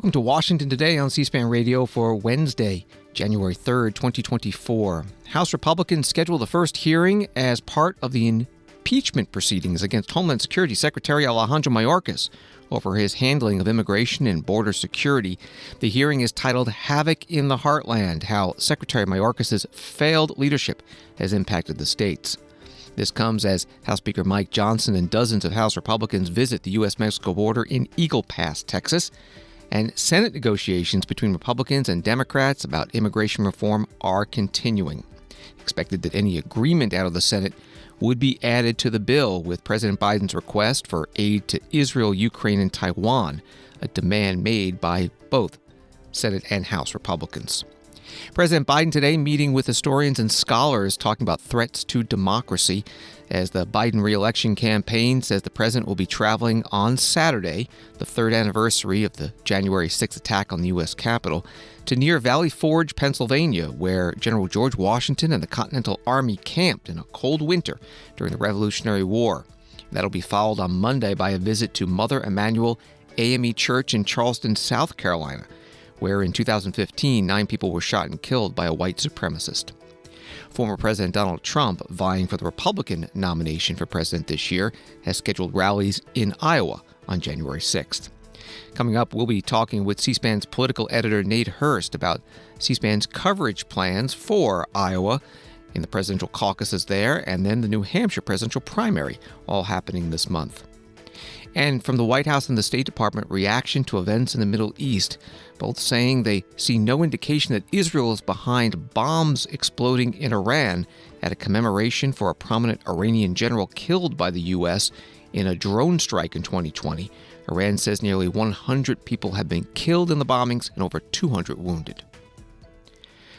Welcome to Washington Today on C-SPAN Radio for Wednesday, January 3rd, 2024. House Republicans schedule the first hearing as part of the impeachment proceedings against Homeland Security Secretary Alejandro Mayorkas over his handling of immigration and border security. The hearing is titled Havoc in the Heartland, How Secretary Mayorkas' Failed Leadership Has Impacted the States. This comes as House Speaker Mike Johnson and dozens of House Republicans visit the U.S. Mexico border in Eagle Pass, Texas, and Senate negotiations between Republicans and Democrats about immigration reform are continuing. Expected that any agreement out of the Senate would be added to the bill, with President Biden's request for aid to Israel, Ukraine, and Taiwan, a demand made by both Senate and House Republicans. President Biden today meeting with historians and scholars talking about threats to democracy, as the Biden reelection campaign says the president will be traveling on Saturday, the third anniversary of the January 6th attack on the U.S. Capitol, to near Valley Forge, Pennsylvania, where General George Washington and the Continental Army camped in a cold winter during the Revolutionary War. That'll be followed on Monday by a visit to Mother Emanuel AME Church in Charleston, South Carolina, where in 2015, 9 people were shot and killed by a white supremacist. Former President Donald Trump, vying for the Republican nomination for president this year, has scheduled rallies in Iowa on January 6th. Coming up, we'll be talking with C-SPAN's political editor Nate Hurst about C-SPAN's coverage plans for Iowa in the presidential caucuses there, and then the New Hampshire presidential primary, all happening this month. And from the White House and the State Department, reaction to events in the Middle East, both saying they see no indication that Israel is behind bombs exploding in Iran at a commemoration for a prominent Iranian general killed by the U.S. in a drone strike in 2020. Iran says nearly 100 people have been killed in the bombings and over 200 wounded.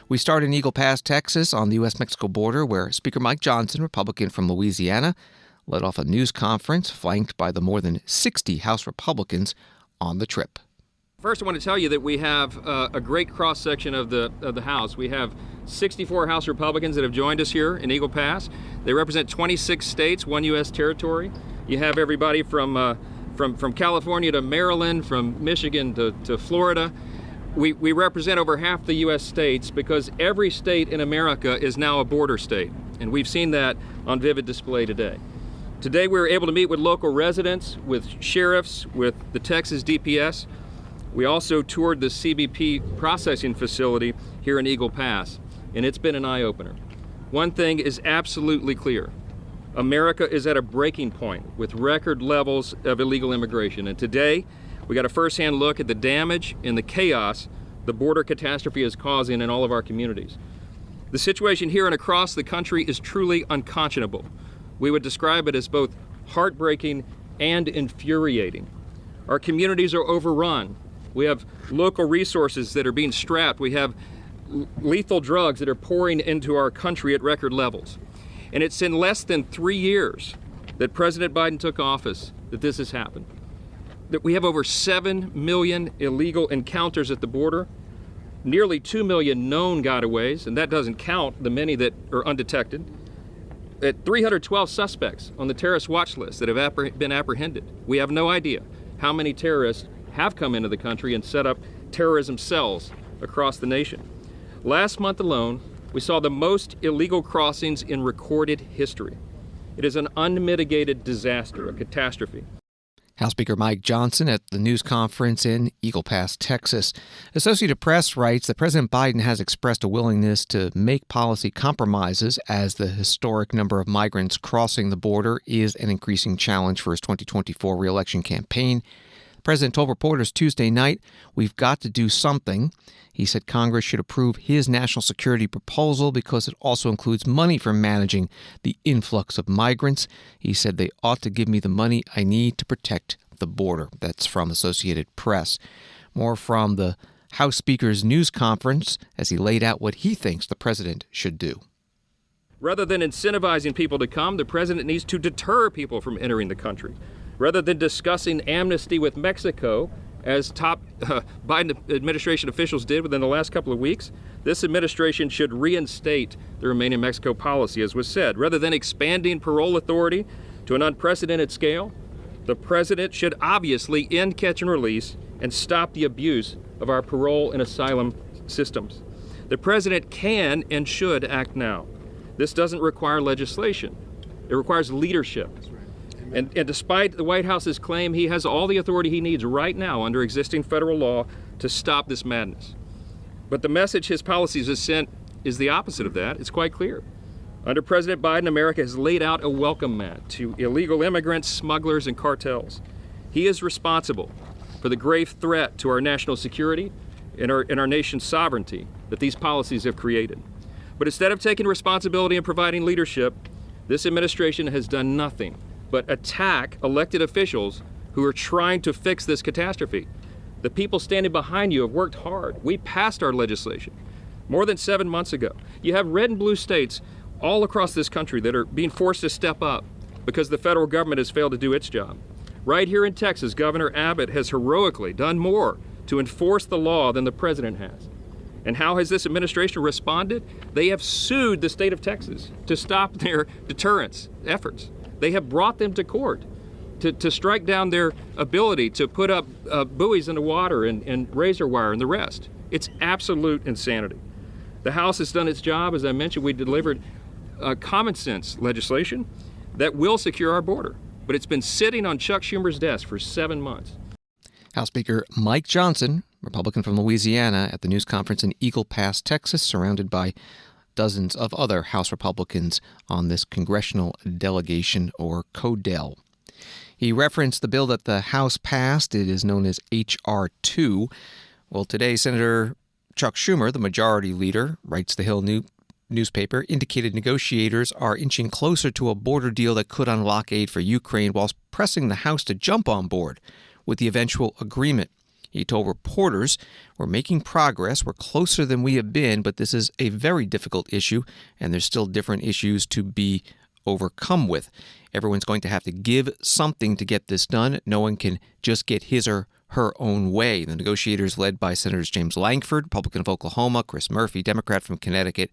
We start in Eagle Pass, Texas, on the U.S. Mexico border, where Speaker Mike Johnson, Republican from Louisiana, led off a news conference flanked by the more than 60 House Republicans on the trip. First, I want to tell you that we have a great cross-section of the House. We have 64 House Republicans that have joined us here in Eagle Pass. They represent 26 states, 1 U.S. territory. You have everybody from California to Maryland, from Michigan to Florida. We represent over half the U.S. states because every state in America is now a border state, and we've seen that on vivid display today. Today we were able to meet with local residents, with sheriffs, with the Texas DPS. We also toured the CBP processing facility here in Eagle Pass, and it's been an eye-opener. One thing is absolutely clear. America is at a breaking point with record levels of illegal immigration, and today we got a first-hand look at the damage and the chaos the border catastrophe is causing in all of our communities. The situation here and across the country is truly unconscionable. We would describe it as both heartbreaking and infuriating. Our communities are overrun. We have local resources that are being strapped. We have lethal drugs that are pouring into our country at record levels. And it's in less than 3 years that President Biden took office that this has happened. That we have over 7 million illegal encounters at the border, nearly 2 million known gotaways, and that doesn't count the many that are undetected. At 312 suspects on the terrorist watch list that have been apprehended. We have no idea how many terrorists have come into the country and set up terrorism cells across the nation. Last month alone, we saw the most illegal crossings in recorded history. It is an unmitigated disaster, a catastrophe. House Speaker Mike Johnson at the news conference in Eagle Pass, Texas. Associated Press writes that President Biden has expressed a willingness to make policy compromises as the historic number of migrants crossing the border is an increasing challenge for his 2024 reelection campaign. The president told reporters Tuesday night, "We've got to do something." He said Congress should approve his national security proposal because it also includes money for managing the influx of migrants. He said they ought to give me the money I need to protect the border. That's from Associated Press. More from the House Speaker's news conference as he laid out what he thinks the president should do. Rather than incentivizing people to come, the president needs to deter people from entering the country. Rather than discussing amnesty with Mexico, as top Biden administration officials did within the last couple of weeks, this administration should reinstate the Remain in Mexico policy, as was said. Rather than expanding parole authority to an unprecedented scale, the president should obviously end catch and release and stop the abuse of our parole and asylum systems. The president can and should act now. This doesn't require legislation. It requires leadership. And despite the White House's claim, he has all the authority he needs right now under existing federal law to stop this madness. But the message his policies have sent is the opposite of that. It's quite clear. Under President Biden, America has laid out a welcome mat to illegal immigrants, smugglers, and cartels. He is responsible for the grave threat to our national security and our nation's sovereignty that these policies have created. But instead of taking responsibility and providing leadership, this administration has done nothing but attack elected officials who are trying to fix this catastrophe. The people standing behind you have worked hard. We passed our legislation more than 7 months ago. You have red and blue states all across this country that are being forced to step up because the federal government has failed to do its job. Right here in Texas, Governor Abbott has heroically done more to enforce the law than the president has. And how has this administration responded? They have sued the state of Texas to stop their deterrence efforts. They have brought them to court to strike down their ability to put up buoys in the water and razor wire and the rest. It's absolute insanity. The House has done its job. As I mentioned, we delivered common sense legislation that will secure our border. But it's been sitting on Chuck Schumer's desk for 7 months. House Speaker Mike Johnson, Republican from Louisiana, at the news conference in Eagle Pass, Texas, surrounded by dozens of other House Republicans on this congressional delegation, or CODEL. He referenced the bill that the House passed. It is known as H.R. 2. Well, today, Senator Chuck Schumer, the majority leader, writes the Hill newspaper, indicated negotiators are inching closer to a border deal that could unlock aid for Ukraine, whilst pressing the House to jump on board with the eventual agreement. He told reporters, "We're making progress. We're closer than we have been, but this is a very difficult issue, and there's still different issues to be overcome with. Everyone's going to have to give something to get this done. No one can just get his or her own way." The negotiators, led by Senators James Lankford, Republican of Oklahoma, Chris Murphy, Democrat from Connecticut,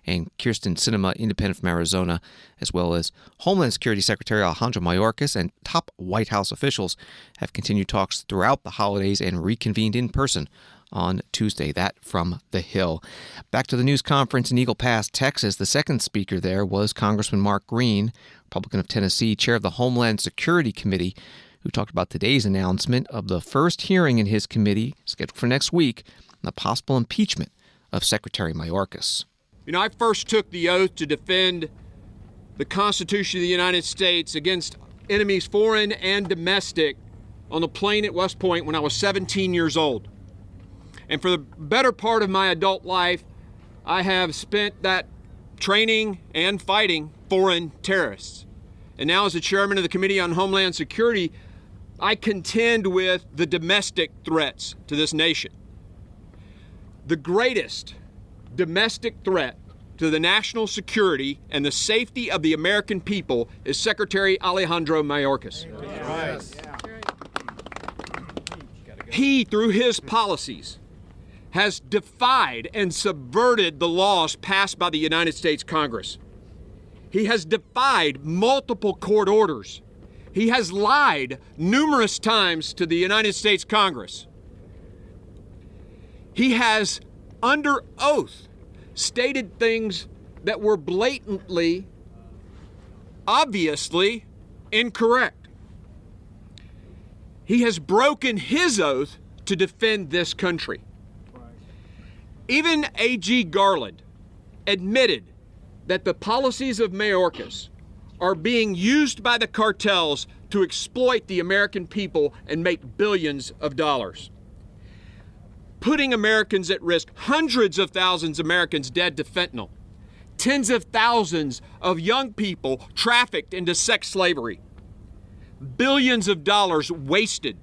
and Kirsten Sinema, Independent from Arizona, as well as Homeland Security Secretary Alejandro Mayorkas and top White House officials, have continued talks throughout the holidays and reconvened in person on Tuesday. That from the Hill. Back to the news conference in Eagle Pass, Texas. The second speaker there was Congressman Mark Green, Republican of Tennessee, chair of the Homeland Security Committee, who talked about today's announcement of the first hearing in his committee, scheduled for next week, on the possible impeachment of Secretary Mayorkas. You know, I first took the oath to defend the Constitution of the United States against enemies foreign and domestic on the plane at West Point when I was 17 years old. And for the better part of my adult life, I have spent that training and fighting foreign terrorists. And now, as the chairman of the Committee on Homeland Security, I contend with the domestic threats to this nation. The greatest domestic threat to the national security and the safety of the American people is Secretary Alejandro Mayorkas. Yes. He, through his policies, has defied and subverted the laws passed by the United States Congress. He has defied multiple court orders. He has lied numerous times to the United States Congress. He has, under oath, stated things that were blatantly, obviously incorrect. He has broken his oath to defend this country. Even A.G. Garland admitted that the policies of Mayorkas are being used by the cartels to exploit the American people and make billions of dollars, putting Americans at risk. Hundreds of thousands of Americans dead to fentanyl, tens of thousands of young people trafficked into sex slavery, billions of dollars wasted,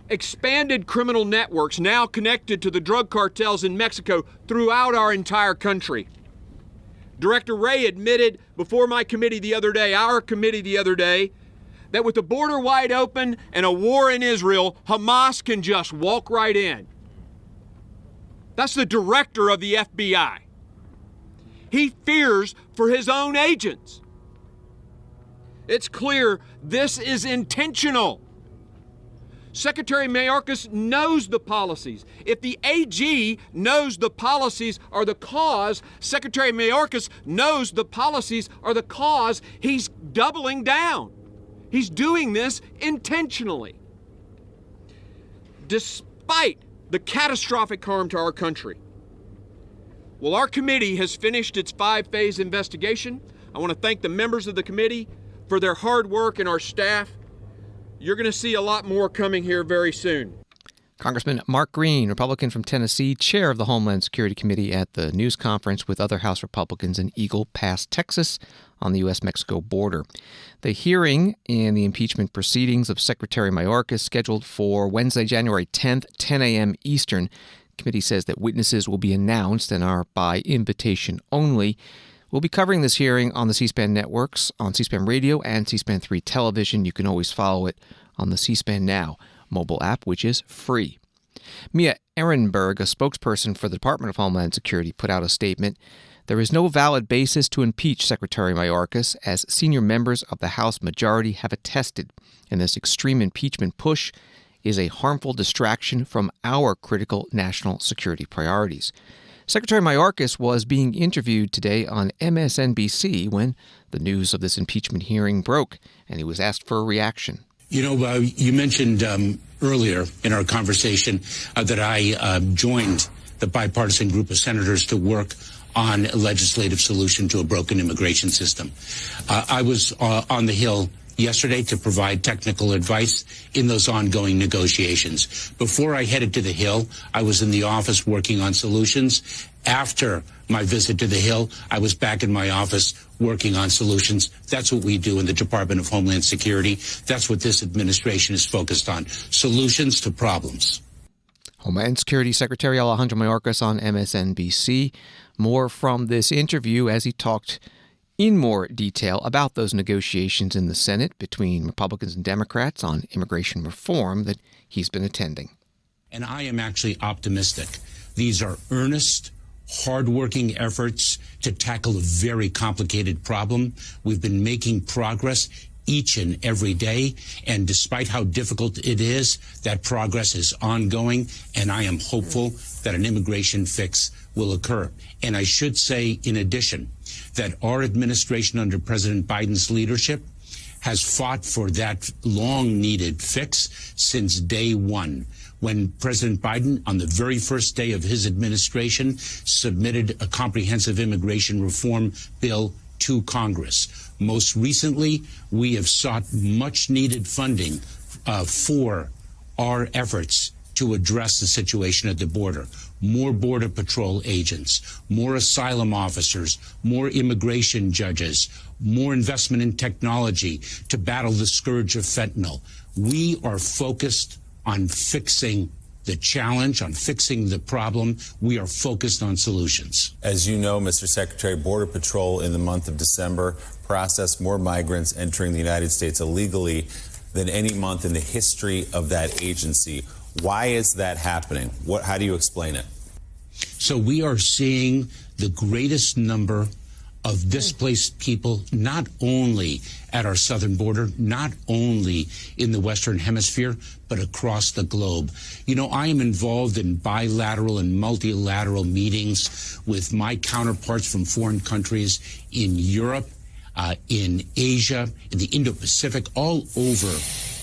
expanded criminal networks now connected to the drug cartels in Mexico throughout our entire country. Director Wray admitted before my committee the other day, our committee the other day, that with the border wide open and a war in Israel, Hamas can just walk right in. That's the director of the FBI. He fears for his own agents. It's clear this is intentional. Secretary Mayorkas knows the policies. If the AG knows the policies are the cause, Secretary Mayorkas knows the policies are the cause, he's doubling down. He's doing this intentionally. Despite the catastrophic harm to our country. Well, our committee has finished its 5-phase investigation. I want to thank the members of the committee for their hard work and our staff. You're going to see a lot more coming here very soon. Congressman Mark Green, Republican from Tennessee, chair of the Homeland Security Committee at the news conference with other House Republicans in Eagle Pass, Texas, on the U.S. Mexico border. The hearing in the impeachment proceedings of Secretary Mayorkas scheduled for Wednesday, January 10th, 10 a.m. Eastern. The committee says that witnesses will be announced and are by invitation only. We'll be covering this hearing on the C-SPAN networks, on C-SPAN Radio and C-SPAN 3 television. You can always follow it on the C-SPAN Now mobile app, which is free. Mia Ehrenberg, a spokesperson for the Department of Homeland Security, put out a statement. There is no valid basis to impeach Secretary Mayorkas, as senior members of the House majority have attested, and this extreme impeachment push is a harmful distraction from our critical national security priorities. Secretary Mayorkas was being interviewed today on MSNBC when the news of this impeachment hearing broke, and he was asked for a reaction. You know, you mentioned earlier in our conversation that I joined the bipartisan group of senators to work on a legislative solution to a broken immigration system. I was on the Hill yesterday to provide technical advice in those ongoing negotiations. Before I headed to the Hill, I was in the office working on solutions. After my visit to the Hill, I was back in my office working on solutions. That's what we do in the Department of Homeland Security. That's what this administration is focused on, solutions to problems. Homeland Security Secretary Alejandro Mayorkas on MSNBC. More from this interview as he talked in more detail about those negotiations in the Senate between Republicans and Democrats on immigration reform that he's been attending. And I am actually optimistic. These are earnest, hardworking efforts to tackle a very complicated problem. We've been making progress each and every day, and despite how difficult it is, that progress is ongoing, and I am hopeful that an immigration fix will occur. And I should say, in addition, that our administration under President Biden's leadership has fought for that long-needed fix since day one, when President Biden, on the very first day of his administration, submitted a comprehensive immigration reform bill to Congress. Most recently, we have sought much-needed funding for our efforts to address the situation at the border. More Border Patrol agents, more asylum officers, more immigration judges, more investment in technology to battle the scourge of fentanyl. We are focused on fixing the challenge, on fixing the problem. We are focused on solutions. As you know, Mr. Secretary, Border Patrol in the month of December processed more migrants entering the United States illegally than any month in the history of that agency. Why is that happening? How do you explain it? So we are seeing the greatest number of displaced people, not only at our southern border, not only in the Western Hemisphere, but across the globe. You know, I am involved in bilateral and multilateral meetings with my counterparts from foreign countries in Europe, in Asia, in the Indo-Pacific, all over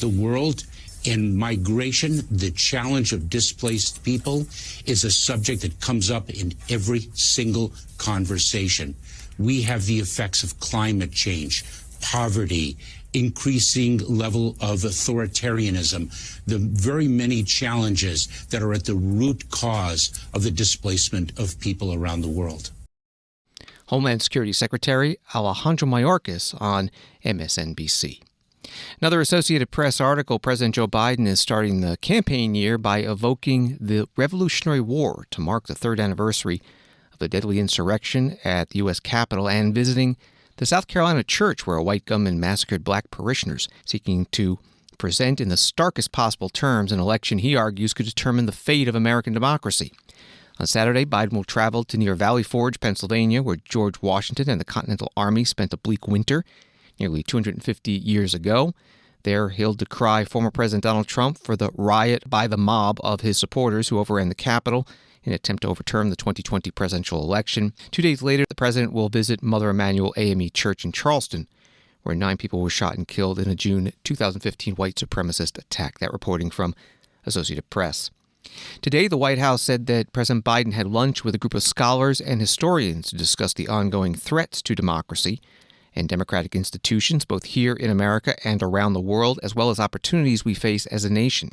the world. And migration, the challenge of displaced people, is a subject that comes up in every single conversation. We have the effects of climate change, poverty, increasing level of authoritarianism, the very many challenges that are at the root cause of the displacement of people around the world. Homeland Security Secretary Alejandro Mayorkas on MSNBC. Another Associated Press article, President Joe Biden is starting the campaign year by evoking the Revolutionary War to mark the third anniversary of the deadly insurrection at the U.S. Capitol and visiting the South Carolina church where a white gunman massacred black parishioners, seeking to present in the starkest possible terms an election he argues could determine the fate of American democracy. On Saturday, Biden will travel to near Valley Forge, Pennsylvania, where George Washington and the Continental Army spent a bleak winter nearly 250 years ago. There, he'll decry former President Donald Trump for the riot by the mob of his supporters who overran the Capitol in an attempt to overturn the 2020 presidential election. 2 days later, the president will visit Mother Emanuel AME Church in Charleston, where 9 people were shot and killed in a June 2015 white supremacist attack. That reporting from Associated Press. Today, the White House said that President Biden had lunch with a group of scholars and historians to discuss the ongoing threats to democracy and democratic institutions, both here in America and around the world, as well as opportunities we face as a nation.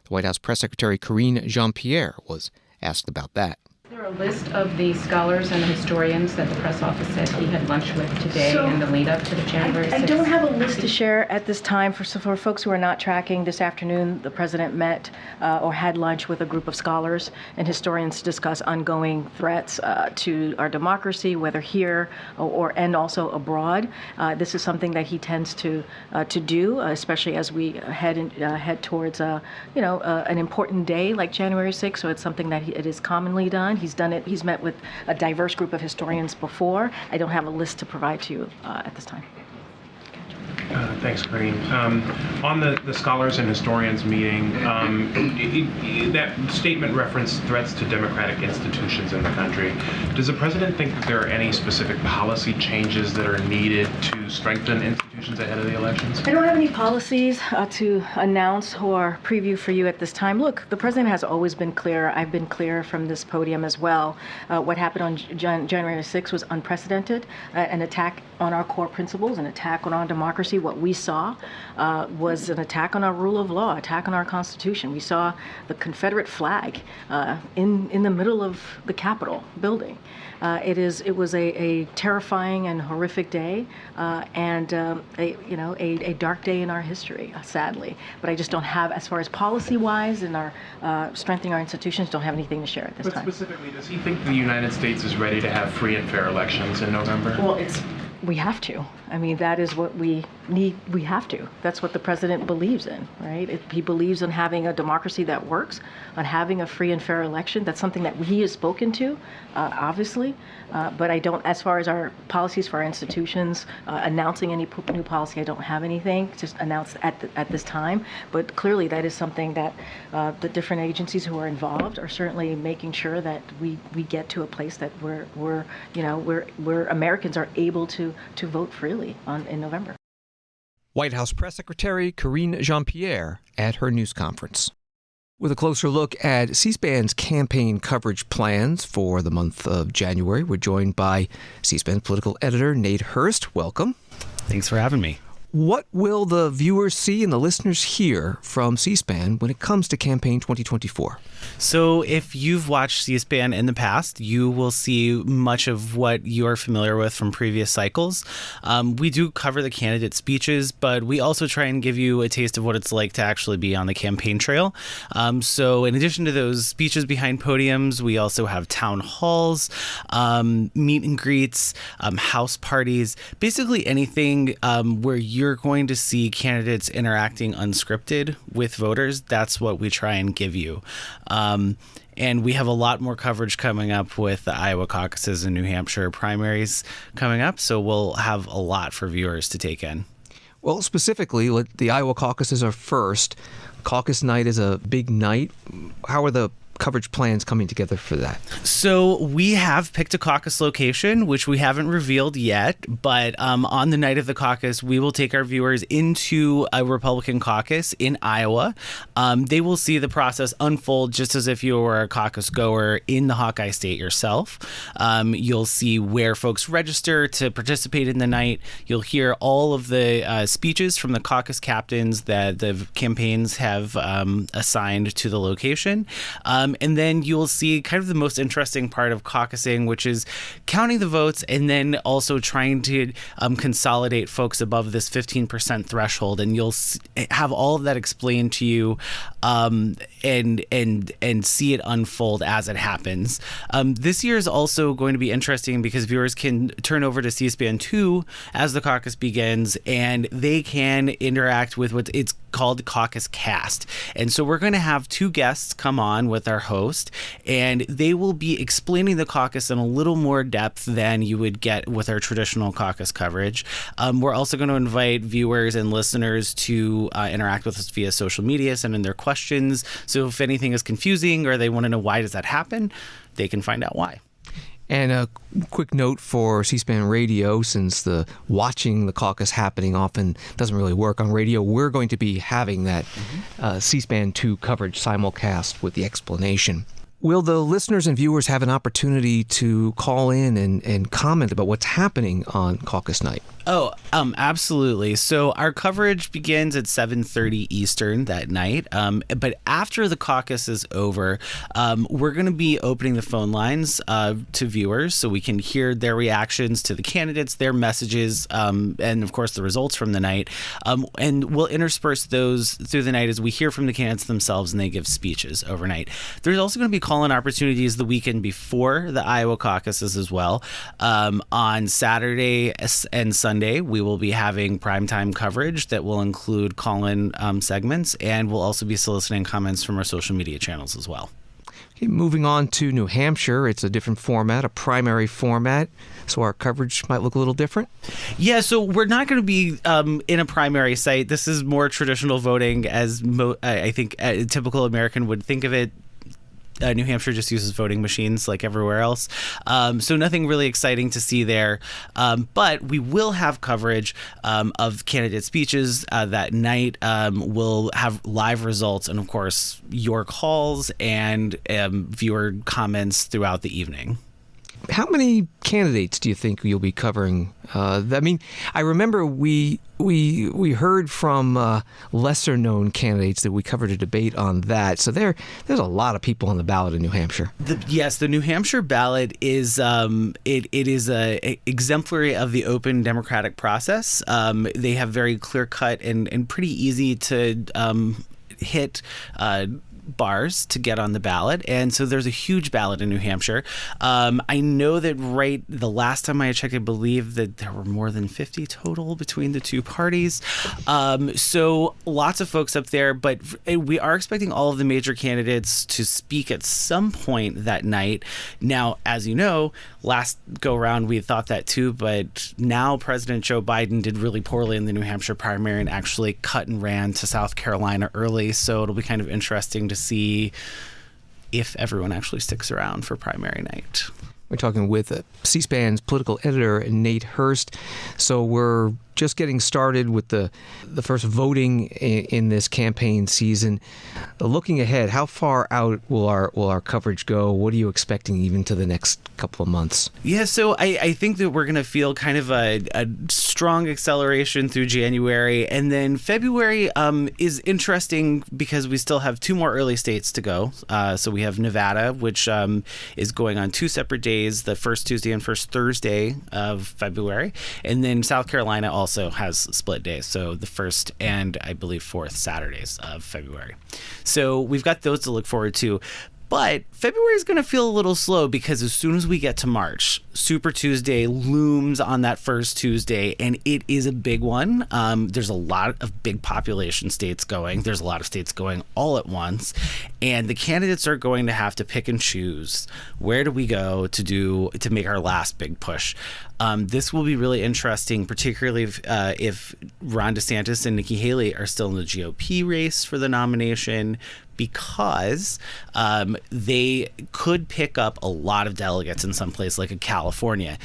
The White House Press Secretary Karine Jean-Pierre was asked about that. Is there a list of the scholars and the historians that the press office said he had lunch with today in the lead up to the January 6th? I don't have a list to share at this time. For folks who are not tracking, this afternoon the president met or had lunch with a group of scholars and historians to discuss ongoing threats to our democracy, whether here and also abroad. This is something that he tends to do, especially as we head towards an important day like January 6th. So it's something that it is commonly done. He's done it. He's met with a diverse group of historians before. I don't have a list to provide to you at this time. Thanks, Karine. On the scholars and historians meeting, that statement referenced threats to democratic institutions in the country. Does the president think that there are any specific policy changes that are needed to strengthen institutions ahead of the elections? I don't have any policies to announce or preview for you at this time. Look, the president has always been clear. I've been clear from this podium as well. What happened on January 6th was unprecedented, an attack on our core principles, an attack on our democracy. What we saw was an attack on our rule of law, attack on our Constitution. We saw the Confederate flag in the middle of the Capitol building. It was a terrifying and horrific day, and a dark day in our history, sadly. But I just don't have, as far as policy-wise and our strengthening our institutions, don't have anything to share at this time. But specifically, does he think the United States is ready to have free and fair elections in November? Well, we have to. I mean, that is what we need. We have to. That's what the president believes in, right? He believes in having a democracy that works, on having a free and fair election. That's something that he has spoken to, obviously. But I don't, as far as our policies for our institutions, announcing any new policy, I don't have anything just announced at this time. But clearly, that is something that the different agencies who are involved are certainly making sure that we get to a place that where Americans are able to vote freely in November. White House Press Secretary Karine Jean-Pierre at her news conference. With a closer look at C-SPAN's campaign coverage plans for the month of January, we're joined by C-SPAN political editor Nate Hurst. Welcome. Thanks for having me. What will the viewers see and the listeners hear from C-SPAN when it comes to campaign 2024? So if you've watched C-SPAN in the past, you will see much of what you're familiar with from previous cycles. We do cover the candidate speeches, but we also try and give you a taste of what it's like to actually be on the campaign trail. So in addition to those speeches behind podiums, we also have town halls, meet and greets, house parties, basically anything where you're going to see candidates interacting unscripted with voters. That's what we try and give you. And we have a lot more coverage coming up with the Iowa caucuses and New Hampshire primaries coming up, so we'll have a lot for viewers to take in. Well, specifically, the Iowa caucuses are first. Caucus night is a big night. How are the coverage plans coming together for that? So we have picked a caucus location, which we haven't revealed yet, but on the night of the caucus, we will take our viewers into a Republican caucus in Iowa. They will see the process unfold just as if you were a caucus goer in the Hawkeye State yourself. You'll see where folks register to participate in the night. You'll hear all of the speeches from the caucus captains that the campaigns have assigned to the location. And then you'll see kind of the most interesting part of caucusing, which is counting the votes and then also trying to consolidate folks above this 15% threshold. And you'll have all of that explained to you and see it unfold as it happens. This year is also going to be interesting because viewers can turn over to C-SPAN 2 as the caucus begins, and they can interact with called Caucus Cast. And so we're going to have two guests come on with our host, and they will be explaining the caucus in a little more depth than you would get with our traditional caucus coverage. We're also going to invite viewers and listeners to interact with us via social media, send in their questions. So if anything is confusing or they want to know why does that happen, they can find out why. And a quick note for C-SPAN radio, since the watching the caucus happening often doesn't really work on radio, we're going to be having that C-SPAN 2 coverage simulcast with the explanation. Will the listeners and viewers have an opportunity to call in and comment about what's happening on caucus night? Oh, absolutely. So our coverage begins at 7:30 Eastern that night. But after the caucus is over, we're going to be opening the phone lines to viewers so we can hear their reactions to the candidates, their messages, and of course the results from the night. And we'll intersperse those through the night as we hear from the candidates themselves and they give speeches overnight. There's also going to be call-in opportunities the weekend before the Iowa caucuses as well. On Saturday and Sunday, we will be having primetime coverage that will include call-in segments, and we'll also be soliciting comments from our social media channels as well. Okay, moving on to New Hampshire, it's a different format, a primary format, so our coverage might look a little different. Yeah, so we're not going to be in a primary site. This is more traditional voting, as I think a typical American would think of it. New Hampshire just uses voting machines like everywhere else. So nothing really exciting to see there. But we will have coverage of candidate speeches that night. We'll have live results and, of course, your calls and viewer comments throughout the evening. How many candidates do you think you'll be covering? I mean, I remember we heard from lesser known candidates that we covered a debate on that. So there's a lot of people on the ballot in New Hampshire. Yes, the New Hampshire ballot is it is a exemplary of the open democratic process. They have very clear cut and pretty easy to hit bars to get on the ballot, and so there's a huge ballot in New Hampshire. I know that the last time I checked, I believe that there were more than 50 total between the two parties. So lots of folks up there, but we are expecting all of the major candidates to speak at some point that night. Now, as you know, last go around we thought that too, but now President Joe Biden did really poorly in the New Hampshire primary and actually cut and ran to South Carolina early, so it'll be kind of interesting to see if everyone actually sticks around for primary night. We're talking with C-SPAN's political editor, Nate Hurst. So we're just getting started with the first voting in this campaign season. Looking ahead, how far out will our coverage go? What are you expecting even to the next couple of months? Yeah, so I think that we're going to feel kind of a strong acceleration through January. And then February is interesting because we still have two more early states to go. So we have Nevada, which is going on two separate days, the first Tuesday and first Thursday of February. And then South Carolina also has split days, so the first and I believe fourth Saturdays of February. So we've got those to look forward to. But February is going to feel a little slow because as soon as we get to March, Super Tuesday looms on that first Tuesday, and it is a big one. There's a lot of big population states going. There's a lot of states going all at once, and the candidates are going to have to pick and choose. Where do we go to make our last big push? This will be really interesting, particularly if Ron DeSantis and Nikki Haley are still in the GOP race for the nomination, because they could pick up a lot of delegates in some place like California.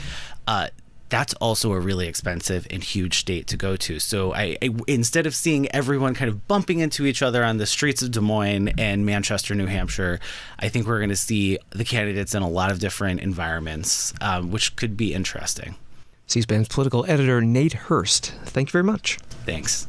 That's also a really expensive and huge state to go to. So I instead of seeing everyone kind of bumping into each other on the streets of Des Moines and Manchester, New Hampshire, I think we're going to see the candidates in a lot of different environments, which could be interesting. C-SPAN's political editor, Nate Hurst. Thank you very much. Thanks.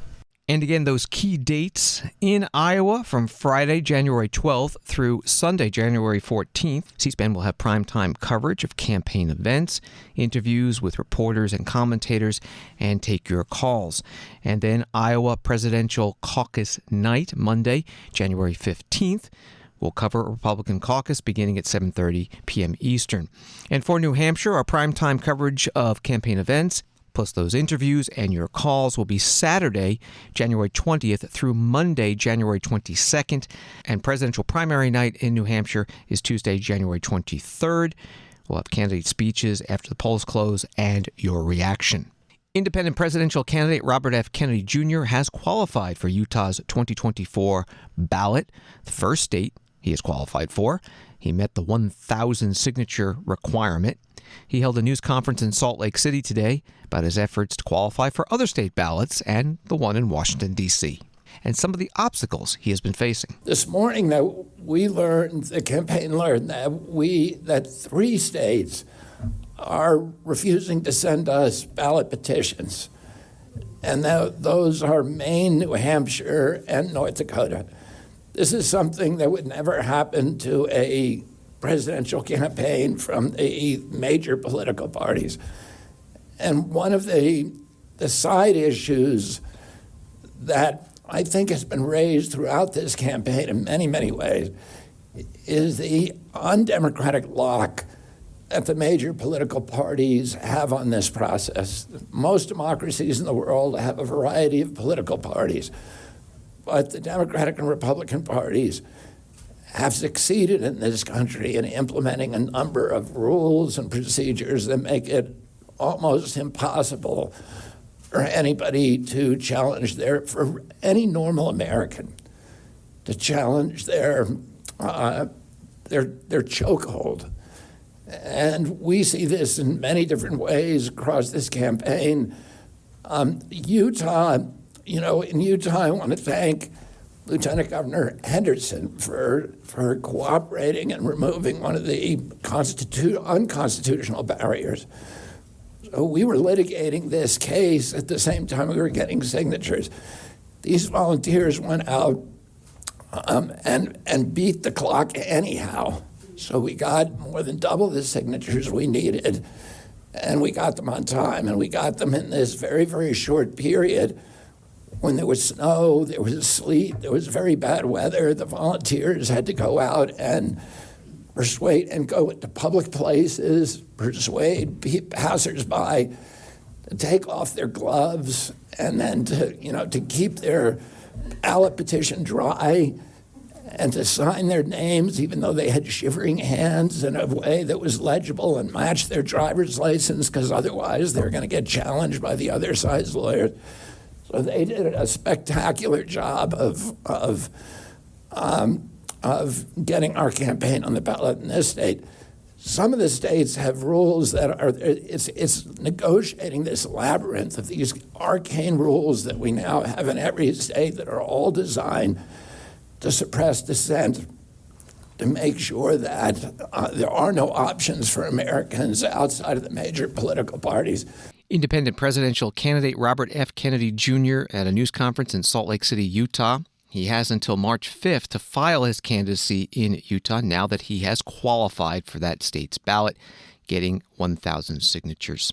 And again, those key dates in Iowa from Friday, January 12th through Sunday, January 14th. C-SPAN will have primetime coverage of campaign events, interviews with reporters and commentators, and take your calls. And then Iowa Presidential Caucus Night, Monday, January 15th. We'll cover a Republican caucus beginning at 7:30 p.m. Eastern. And for New Hampshire, our primetime coverage of campaign events, Plus, those interviews and your calls will be Saturday, January 20th through Monday, January 22nd. And presidential primary night in New Hampshire is Tuesday, January 23rd. We'll have candidate speeches after the polls close and your reaction. Independent presidential candidate Robert F. Kennedy Jr. has qualified for Utah's 2024 ballot, the first state he has qualified for. He met the 1,000 signature requirement. He held a news conference in Salt Lake City today about his efforts to qualify for other state ballots and the one in Washington, D.C., and some of the obstacles he has been facing. This morning, the campaign learned that 3 states are refusing to send us ballot petitions, and those are Maine, New Hampshire, and North Dakota. This is something that would never happen to a presidential campaign from the major political parties. And one of the side issues that I think has been raised throughout this campaign in many, many ways is the undemocratic lock that the major political parties have on this process. Most democracies in the world have a variety of political parties, but the Democratic and Republican parties have succeeded in this country in implementing a number of rules and procedures that make it almost impossible for anybody to challenge for any normal American to challenge their chokehold. And we see this in many different ways across this campaign. Utah, in Utah, I want to thank Lieutenant Governor Henderson for cooperating and removing one of the unconstitutional barriers. So we were litigating this case at the same time we were getting signatures. These volunteers went out and beat the clock anyhow. So we got more than double the signatures we needed, and we got them on time, and we got them in this very, very short period when there was snow, there was sleet, there was very bad weather. The volunteers had to go out and persuade and go into public places, persuade passersby to take off their gloves and then to keep their ballot petition dry and to sign their names even though they had shivering hands in a way that was legible and matched their driver's license, because otherwise they're going to get challenged by the other side's lawyers. So they did a spectacular job of getting our campaign on the ballot in this state. Some of the states have rules that it's negotiating this labyrinth of these arcane rules that we now have in every state that are all designed to suppress dissent, to make sure that there are no options for Americans outside of the major political parties. Independent presidential candidate Robert F. Kennedy Jr. at a news conference in Salt Lake City, Utah. He has until March 5th to file his candidacy in Utah now that he has qualified for that state's ballot, getting 1,000 signatures.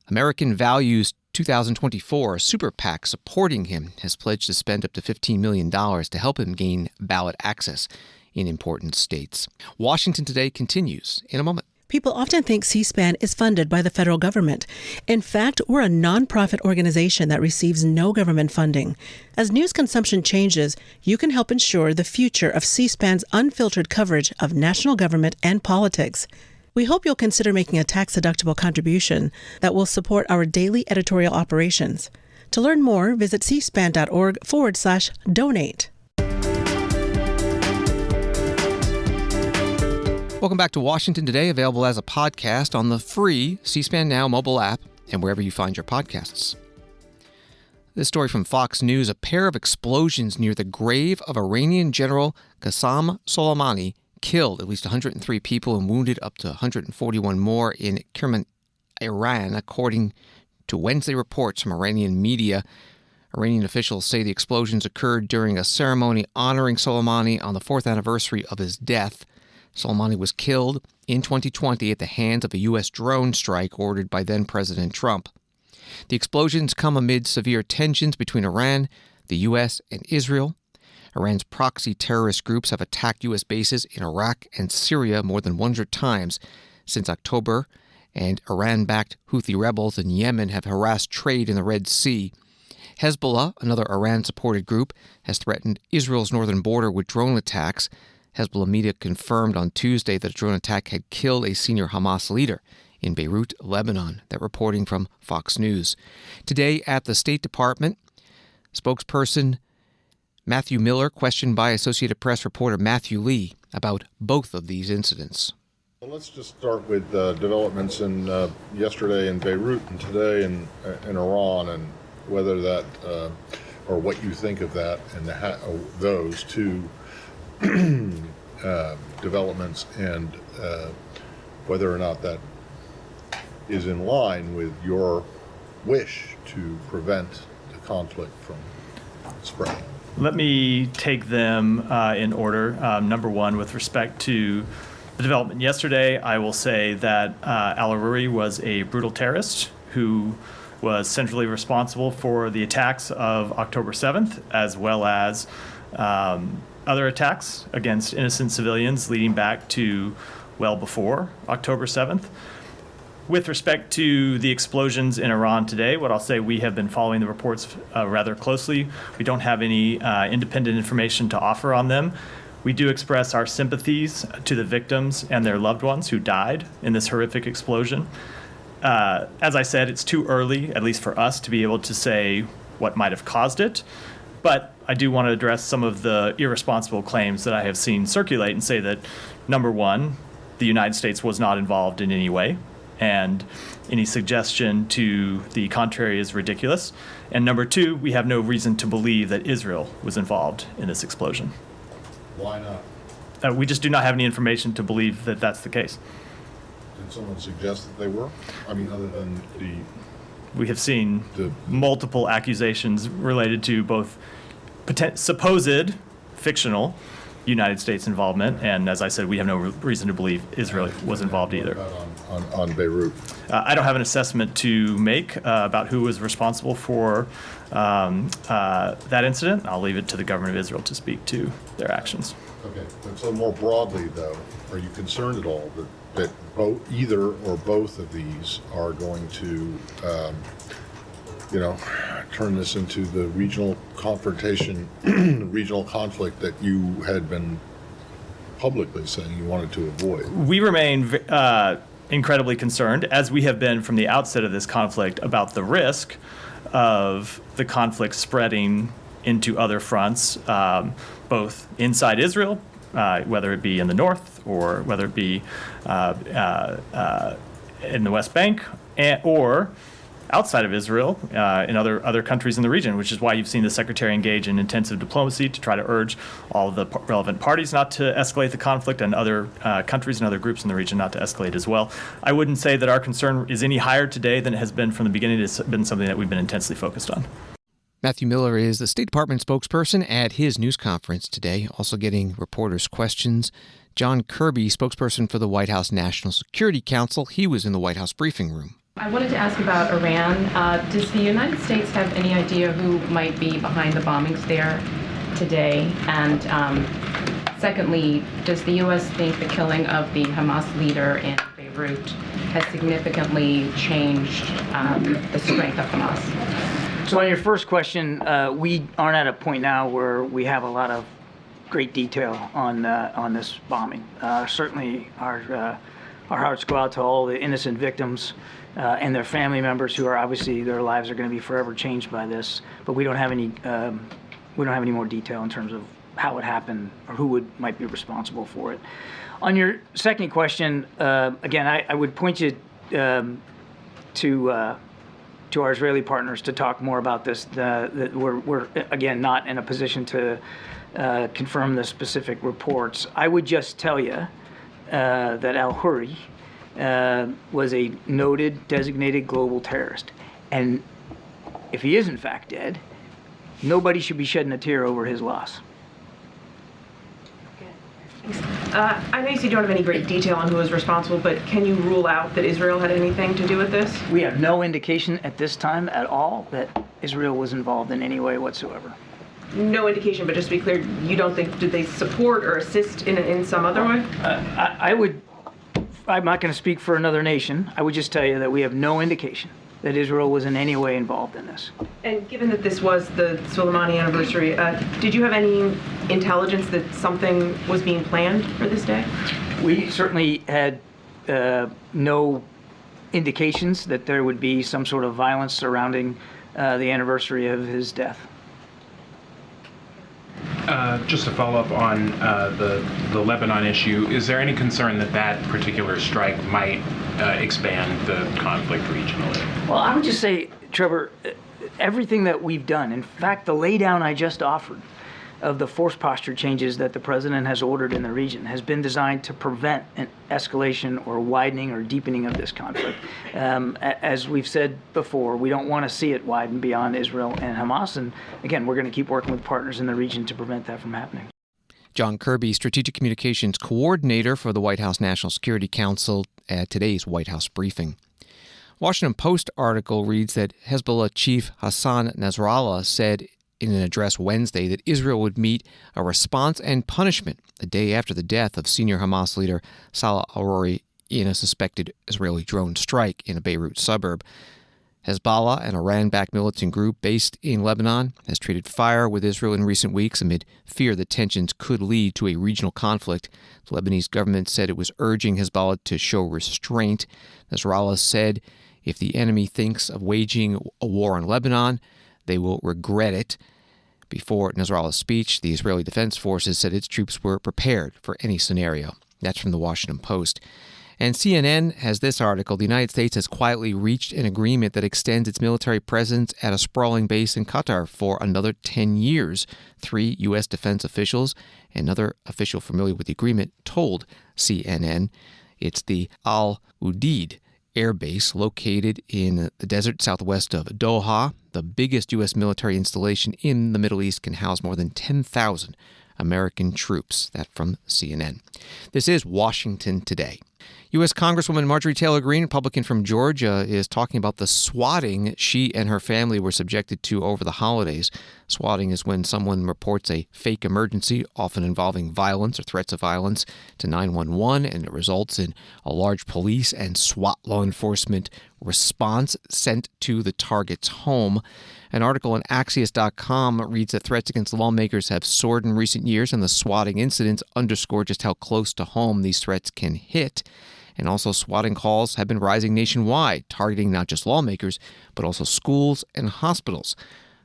American Values 2024, a super PAC supporting him, has pledged to spend up to $15 million to help him gain ballot access in important states. Washington Today continues in a moment. People often think C-SPAN is funded by the federal government. In fact, we're a nonprofit organization that receives no government funding. As news consumption changes, you can help ensure the future of C-SPAN's unfiltered coverage of national government and politics. We hope you'll consider making a tax-deductible contribution that will support our daily editorial operations. To learn more, visit cspan.org/donate. Welcome back to Washington Today, available as a podcast on the free C-SPAN Now mobile app and wherever you find your podcasts. This story from Fox News: a pair of explosions near the grave of Iranian General Qasem Soleimani killed at least 103 people and wounded up to 141 more in Kerman, Iran, according to Wednesday reports from Iranian media. Iranian officials say the explosions occurred during a ceremony honoring Soleimani on the 4th anniversary of his death. Soleimani was killed in 2020 at the hands of a U.S. drone strike ordered by then-President Trump. The explosions come amid severe tensions between Iran, the U.S., and Israel. Iran's proxy terrorist groups have attacked U.S. bases in Iraq and Syria more than 100 times since October, and Iran-backed Houthi rebels in Yemen have harassed trade in the Red Sea. Hezbollah, another Iran-supported group, has threatened Israel's northern border with drone attacks. Hezbollah media confirmed on Tuesday that a drone attack had killed a senior Hamas leader in Beirut, Lebanon. That reporting from Fox News. Today at the State Department, spokesperson Matthew Miller questioned by Associated Press reporter Matthew Lee about both of these incidents. Well, let's just start with developments in yesterday in Beirut and today in Iran, and whether that or what you think of that and those two developments, and whether or not that is in line with your wish to prevent the conflict from spreading. Let me take them in order. Number one, with respect to the development yesterday, I will say that al-Aruri was a brutal terrorist who was centrally responsible for the attacks of October 7th, as well as other attacks against innocent civilians leading back to well before October 7th. With respect to the explosions in Iran today, what I'll say, we have been following the reports rather closely. We don't have any independent information to offer on them. We do express our sympathies to the victims and their loved ones who died in this horrific explosion. As I said, it's too early, at least for us, to be able to say what might have caused it. But I do want to address some of the irresponsible claims that I have seen circulate and say that, number one, the United States was not involved in any way, and any suggestion to the contrary is ridiculous. And number two, we have no reason to believe that Israel was involved in this explosion. Why not? We just do not have any information to believe that that's the case. Did someone suggest that they were? I mean, other than we have seen multiple accusations related to both supposed fictional United States involvement, and as I said, we have no reason to believe Israel was involved either. On Beirut? I don't have an assessment to make about who was responsible for that incident. I'll leave it to the government of Israel to speak to their actions. Okay, but so more broadly, though, are you concerned at all that either or both of these are going to, turn this into the regional confrontation, regional conflict that you had been publicly saying you wanted to avoid? We remain incredibly concerned, as we have been from the outset of this conflict, about the risk of the conflict spreading into other fronts, both inside Israel, whether it be in the north or whether it be in the West Bank, or outside of Israel, in other countries in the region, which is why you've seen the Secretary engage in intensive diplomacy to try to urge all of the relevant parties not to escalate the conflict, and other countries and other groups in the region not to escalate as well. I wouldn't say that our concern is any higher today than it has been from the beginning. It's been something that we've been intensely focused on. Matthew Miller is the State Department spokesperson at his news conference today, also getting reporters' questions. John Kirby, spokesperson for the White House National Security Council, he was in the White House briefing room. I wanted to ask about Iran. Does the United States have any idea who might be behind the bombings there today? And secondly, does the U.S. think the killing of the Hamas leader in Beirut has significantly changed the strength of Hamas? So on your first question, we aren't at a point now where we have a lot of great detail on this bombing. Certainly our hearts go out to all the innocent victims and their family members who are obviously, their lives are going to be forever changed by this. But we don't have any more detail in terms of how it happened or who might be responsible for it. On your second question, again, I would point you to our Israeli partners to talk more about this. We're again not in a position to confirm the specific reports. I would just tell you that al-Aruri was a noted, designated global terrorist. And if he is in fact dead, nobody should be shedding a tear over his loss. I know you said you don't have any great detail on who was responsible, but can you rule out that Israel had anything to do with this? We have no indication at this time at all that Israel was involved in any way whatsoever. No indication, but just to be clear, you don't think, did they support or assist in some other way? I would I'm not going to speak for another nation. I would just tell you that we have no indication that Israel was in any way involved in this. And given that this was the Soleimani anniversary, did you have any intelligence that something was being planned for this day? We certainly had no indications that there would be some sort of violence surrounding the anniversary of his death. Just to follow up on the Lebanon issue, is there any concern that that particular strike might expand the conflict regionally? Well, I would just say, Trevor, everything that we've done, in fact, the laydown I just offered of the force posture changes that the president has ordered in the region has been designed to prevent an escalation or widening or deepening of this conflict. As we've said before, we don't want to see it widen beyond Israel and Hamas. And again, we're going to keep working with partners in the region to prevent that from happening. John Kirby, Strategic Communications Coordinator for the White House National Security Council, at today's White House briefing. Washington Post article reads that Hezbollah chief Hassan Nasrallah said in an address Wednesday that Israel would meet a response and punishment the day after the death of senior Hamas leader Salah al-Aruri in a suspected Israeli drone strike in a Beirut suburb. Hezbollah, an Iran-backed militant group based in Lebanon, has traded fire with Israel in recent weeks amid fear that tensions could lead to a regional conflict. The Lebanese government said it was urging Hezbollah to show restraint. Nasrallah said if the enemy thinks of waging a war on Lebanon, they will regret it. Before Nasrallah's speech, the Israeli Defense Forces said its troops were prepared for any scenario. That's from the Washington Post. And CNN has this article: the United States has quietly reached an agreement that extends its military presence at a sprawling base in Qatar for another 10 years. 3 U.S. defense officials, another official familiar with the agreement, told CNN it's the Al Udeid Air Base located in the desert southwest of Doha. The biggest U.S. military installation in the Middle East can house more than 10,000 American troops. That from CNN. This is Washington Today. U.S. Congresswoman Marjorie Taylor Greene, Republican from Georgia, is talking about the swatting she and her family were subjected to over the holidays. Swatting is when someone reports a fake emergency, often involving violence or threats of violence, to 911, and it results in a large police and SWAT law enforcement response sent to the target's home. An article on Axios.com reads that threats against lawmakers have soared in recent years, and the swatting incidents underscore just how close to home these threats can hit. And also, swatting calls have been rising nationwide, targeting not just lawmakers, but also schools and hospitals.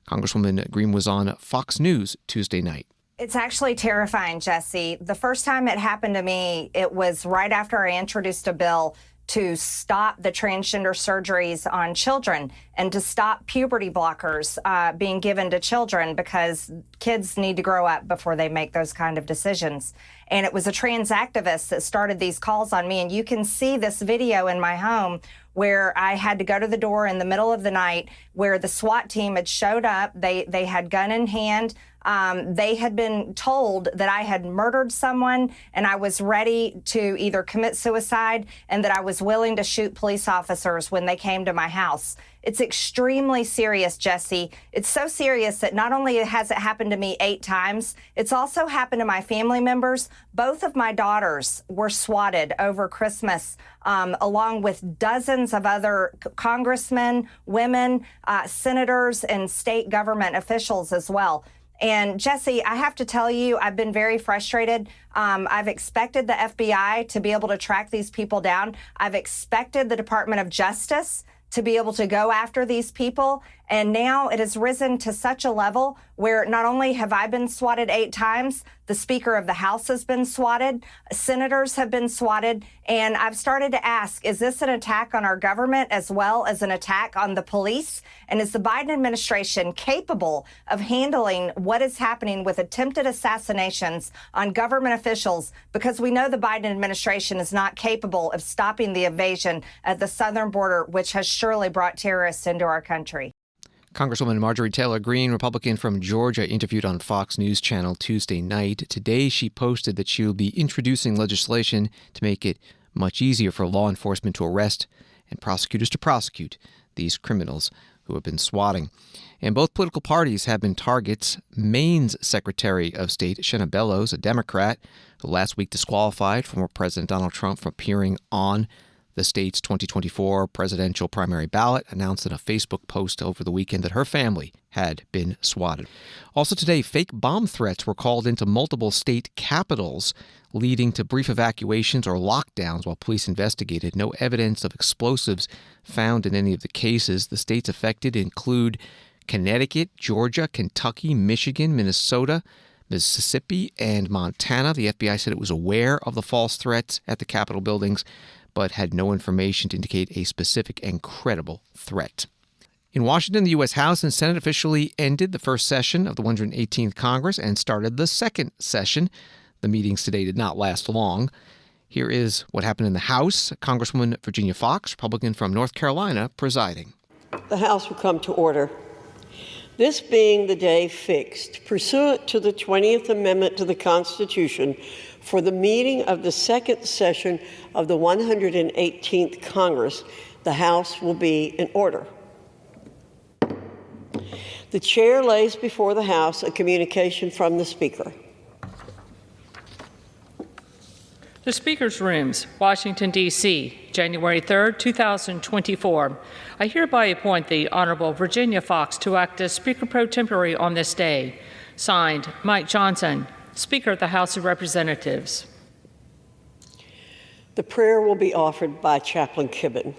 Congresswoman Greene was on Fox News Tuesday night. It's actually terrifying, Jesse. The first time it happened to me, it was right after I introduced a bill to stop the transgender surgeries on children and to stop puberty blockers being given to children, because kids need to grow up before they make those kind of decisions. And it was a trans activist that started these calls on me. And you can see this video in my home where I had to go to the door in the middle of the night, where the SWAT team had showed up. They had gun in hand. They had been told that I had murdered someone and I was ready to either commit suicide, and that I was willing to shoot police officers when they came to my house. It's extremely serious, Jesse. It's so serious that not only has it happened to me 8 times, it's also happened to my family members. Both of my daughters were swatted over Christmas, along with dozens of other congressmen, women, senators, and state government officials as well. And Jesse, I have to tell you, I've been very frustrated. I've expected the FBI to be able to track these people down. I've expected the Department of Justice to be able to go after these people. And now it has risen to such a level where not only have I been swatted 8 times, the Speaker of the House has been swatted, senators have been swatted, and I've started to ask, is this an attack on our government as well as an attack on the police? And is the Biden administration capable of handling what is happening with attempted assassinations on government officials? Because we know the Biden administration is not capable of stopping the invasion at the southern border, which has surely brought terrorists into our country. Congresswoman Marjorie Taylor Greene, Republican from Georgia, interviewed on Fox News Channel Tuesday night. Today, she posted that she will be introducing legislation to make it much easier for law enforcement to arrest and prosecutors to prosecute these criminals who have been swatting. And both political parties have been targets. Maine's Secretary of State, Shenna Bellows, a Democrat, who last week disqualified former President Donald Trump from appearing on the state's 2024 presidential primary ballot, announced in a Facebook post over the weekend that her family had been swatted. Also today, fake bomb threats were called into multiple state capitals, leading to brief evacuations or lockdowns while police investigated. No evidence of explosives found in any of the cases. The states affected include Connecticut, Georgia, Kentucky, Michigan, Minnesota, Mississippi, and Montana. The FBI said it was aware of the false threats at the Capitol buildings, but had no information to indicate a specific and credible threat. In Washington, the U.S. House and Senate officially ended the first session of the 118th Congress and started the second session. The meetings today did not last long. Here is what happened in the House. Congresswoman Virginia Foxx, Republican from North Carolina, presiding. The House will come to order. This being the day fixed, pursuant to the 20th Amendment to the Constitution, for the meeting of the second session of the 118th Congress, the House will be in order. The chair lays before the House a communication from the Speaker. The Speaker's Rooms, Washington, D.C., January 3rd, 2024. I hereby appoint the Honorable Virginia Foxx to act as Speaker Pro Tempore on this day. Signed, Mike Johnson, Speaker of the House of Representatives. The prayer will be offered by Chaplain Kibben.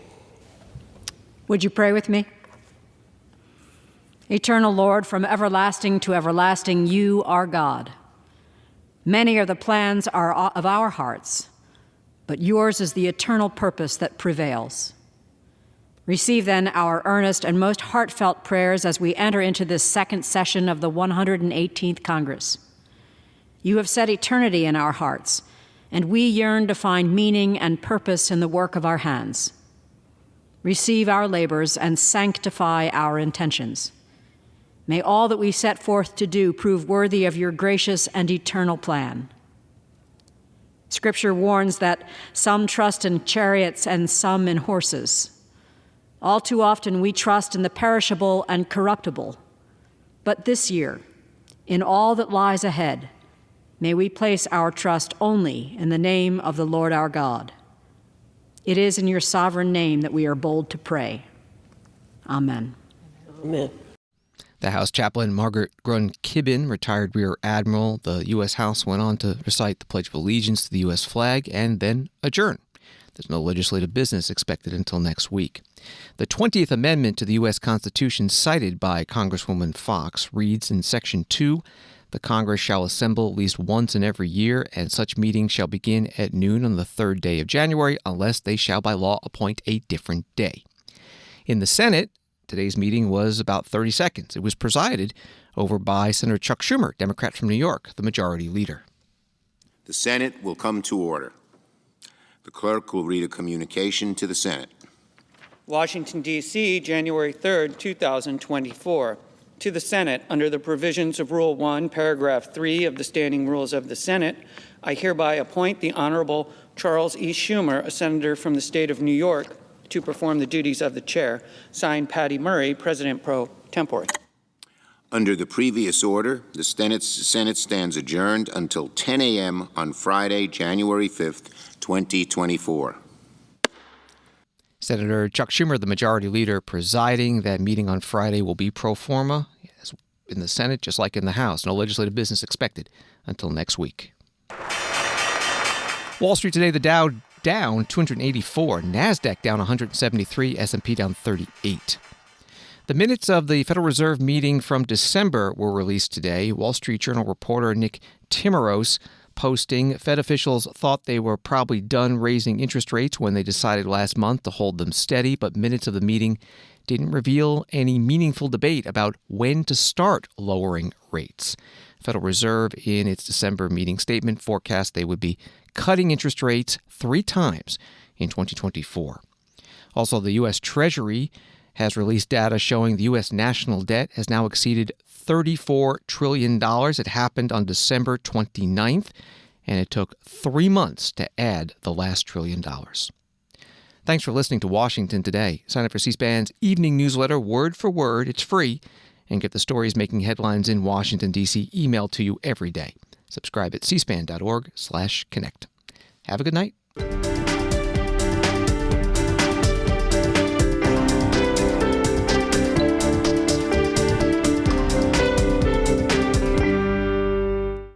Would you pray with me? Eternal Lord, from everlasting to everlasting, you are God. Many are the plans of our hearts, but yours is the eternal purpose that prevails. Receive then our earnest and most heartfelt prayers as we enter into this second session of the 118th Congress. You have set eternity in our hearts, and we yearn to find meaning and purpose in the work of our hands. Receive our labors and sanctify our intentions. May all that we set forth to do prove worthy of your gracious and eternal plan. Scripture warns that some trust in chariots and some in horses. All too often we trust in the perishable and corruptible. But this year, in all that lies ahead, may we place our trust only in the name of the Lord our God. It is in your sovereign name that we are bold to pray. Amen. Amen. The House Chaplain Margaret Grun Kibben, retired Rear Admiral. The U.S. House went on to recite the Pledge of Allegiance to the U.S. flag and then adjourn. There's no legislative business expected until next week. The 20th Amendment to the U.S. Constitution, cited by Congresswoman Foxx, reads in Section 2, the Congress shall assemble at least once in every year, and such meetings shall begin at noon on the third day of January, unless they shall by law appoint a different day. In the Senate, today's meeting was about 30 seconds. It was presided over by Senator Chuck Schumer, Democrat from New York, the majority leader. The Senate will come to order. The clerk will read a communication to the Senate. Washington, D.C., January 3rd, 2024. To the Senate, under the provisions of Rule 1, Paragraph 3 of the Standing Rules of the Senate, I hereby appoint the Honorable Charles E. Schumer, a senator from the state of New York, to perform the duties of the chair. Signed, Patty Murray, President Pro Tempore. Under the previous order, the Senate stands adjourned until 10 a.m. on Friday, January 5th, 2024. Senator Chuck Schumer, the majority leader, presiding. That meeting on Friday will be pro forma in the Senate, just like in the House. No legislative business expected until next week. Wall Street today, the Dow down 284, NASDAQ down 173, S&P down 38. The minutes of the Federal Reserve meeting from December were released today. Wall Street Journal reporter Nick Timiraos posting, Fed officials thought they were probably done raising interest rates when they decided last month to hold them steady, but minutes of the meeting didn't reveal any meaningful debate about when to start lowering rates. Federal Reserve, in its December meeting statement, forecast they would be cutting interest rates 3 times in 2024. Also, the U.S. Treasury has released data showing the U.S. national debt has now exceeded $34 trillion. It happened on December 29th, and it took 3 months to add the last $1 trillion. Thanks for listening to Washington Today. Sign up for C-SPAN's evening newsletter, word for word. It's free. And get the stories making headlines in Washington, D.C. emailed to you every day. Subscribe at cspan.org/connect. Have a good night.